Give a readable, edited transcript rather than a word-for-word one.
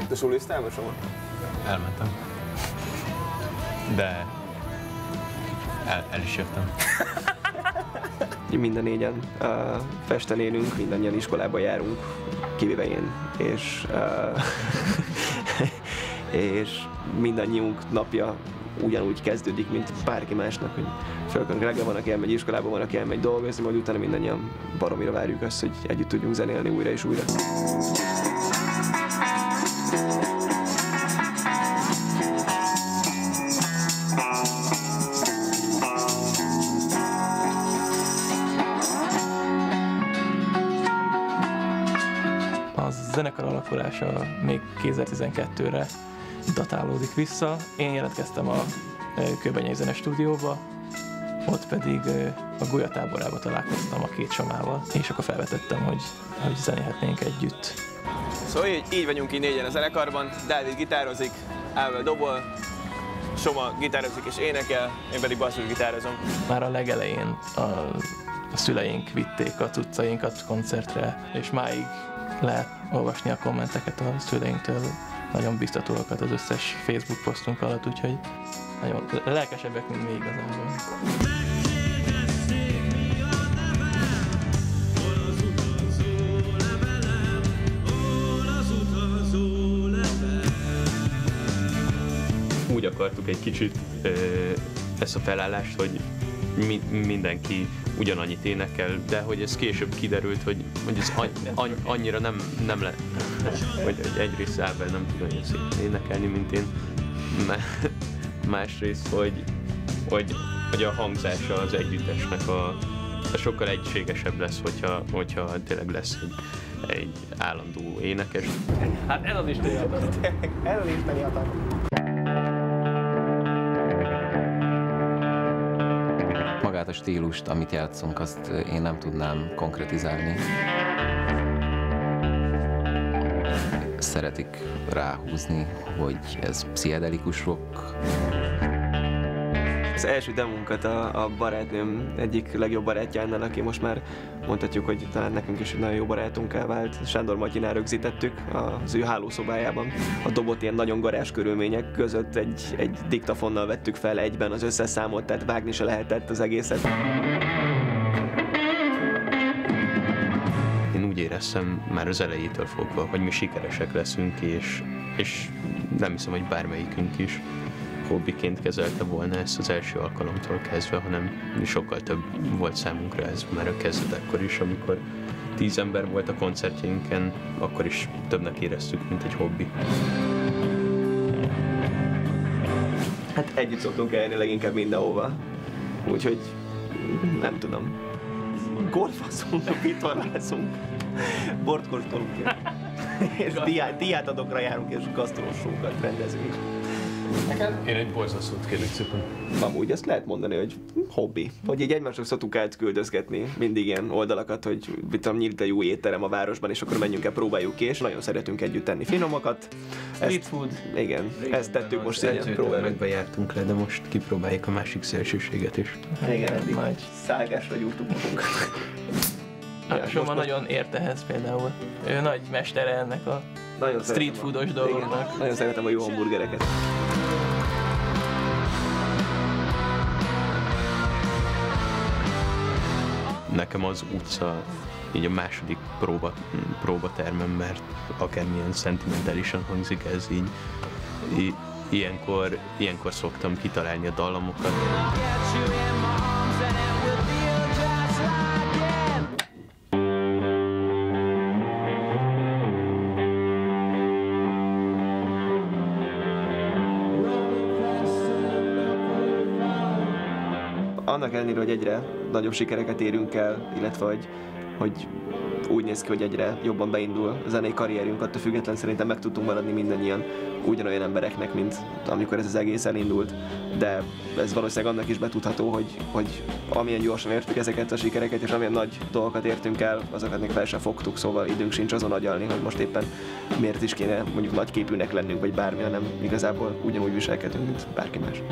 Te suliztál most? Elmentem. De el is jöttem. Mind a négyen Pesten élünk, mindannyian iskolába járunk, kivéve én, és mindannyiunk napja ugyanúgy kezdődik, mint bárki másnak, hogy fölkön reggel van, aki elmegy iskolába, van, aki elmegy dolgozni, majd utána mindannyian baromira várjuk azt, hogy együtt tudjunk zenélni újra és újra. A zenekar alakulása még 2012-re datálódik vissza. Én jelentkeztem a Kőbányai Zenestúdióba, ott pedig a Golya táborába találkoztam a két Somával, és akkor felvetettem, hogy zenélhetnénk együtt. Szóval így vagyunk így négyen a zenekarban, Dávid gitározik, Ável dobol, Soma gitározik és énekel, én pedig basszusgitározom. Már a legelején a szüleink vitték a cuccainkat koncertre, és máig lehet olvasni a kommenteket a szüleinktől, nagyon biztatóakat az összes Facebook posztunk alatt, úgyhogy nagyon lelkesebbek, mint mi igazából. Úgy akartuk egy kicsit ezt a felállást, hogy mindenki ugyanannyit énekel, de hogy ez később kiderült, hogy ez annyira nem lett, hogy egyrészt Ábel nem tud olyan szépen énekelni, mint én, másrészt, hogy a hangzása az együttesnek a sokkal egységesebb lesz, hogyha tényleg lesz egy állandó énekes. Hát ez az isteni adat. Ez az isteni adat. Magát a stílust, amit játszunk, azt én nem tudnám konkretizálni. Szeretik ráhúzni, hogy ez pszichedelikus rock. Az első demunkat a barátnőm egyik legjobb barátjánál, aki most már mondhatjuk, hogy talán nekünk is nagyon jó barátunká vált, Sándor Matyinál rögzítettük az ő hálószobájában. A dobot ilyen nagyon garázs körülmények között egy diktafonnal vettük fel egyben az összes számot, tehát vágni se lehetett az egészet. Én úgy éreztem már az elejétől fogva, hogy mi sikeresek leszünk, és nem hiszem, hogy bármelyikünk is hobbiként kezelte volna ezt az első alkalomtól kezdve, hanem sokkal több volt számunkra ez már a kezdetekkor is, amikor 10 ember volt a koncertjeinken, akkor is többnek éreztük, mint egy hobbi. Hát együtt szoktunk elni leginkább mindenhova, úgyhogy nem tudom. Golfaszunk, vitorlázunk, bort kóstolunk, és diátadokra járunk, és gasztrosókat rendezünk. Én egy borzasztót kérlek szépen. Amúgy ezt lehet mondani, hogy hobbi. Hogy így egymásnak szoktunk átküldözgetni mindig ilyen oldalakat, hogy nyílt egy jó étterem a városban, és akkor menjünk el, próbáljuk ki, és nagyon szeretünk együtt tenni finomakat. Street food. Igen, ezt tettük most ilyen próbáljuk. Jártunk le, de most kipróbáljuk a másik szélsőséget is. Igen, eddig szágásra gyúrtuk magunkat. Soma nagyon ért ehhez például. Ő nagy mestere ennek a street foodos dolgoknak. Igen, nagyon szeretem a jó hamburgereket. Nekem az utca így a második próbatermem, mert akármilyen szentimentálisan hangzik ez így, ilyenkor szoktam kitalálni a dallamokat. Annak ellenére, hogy egyre nagyobb sikereket érünk el, illetve hogy úgy néz ki, hogy egyre jobban beindul a zenei karrierünk, attól független szerintem meg tudtunk maradni mindannyian ugyanolyan embereknek, mint amikor ez az egész elindult. De ez valószínűleg annak is betudható, hogy amilyen gyorsan értük ezeket a sikereket, és amilyen nagy dolgokat értünk el, azokat még fel sem fogtuk, szóval időnk sincs azon agyalni, hogy most éppen miért is kéne mondjuk nagyképűnek lennünk, vagy bármi, hanem igazából ugyanúgy viselkedünk, mint bárki más.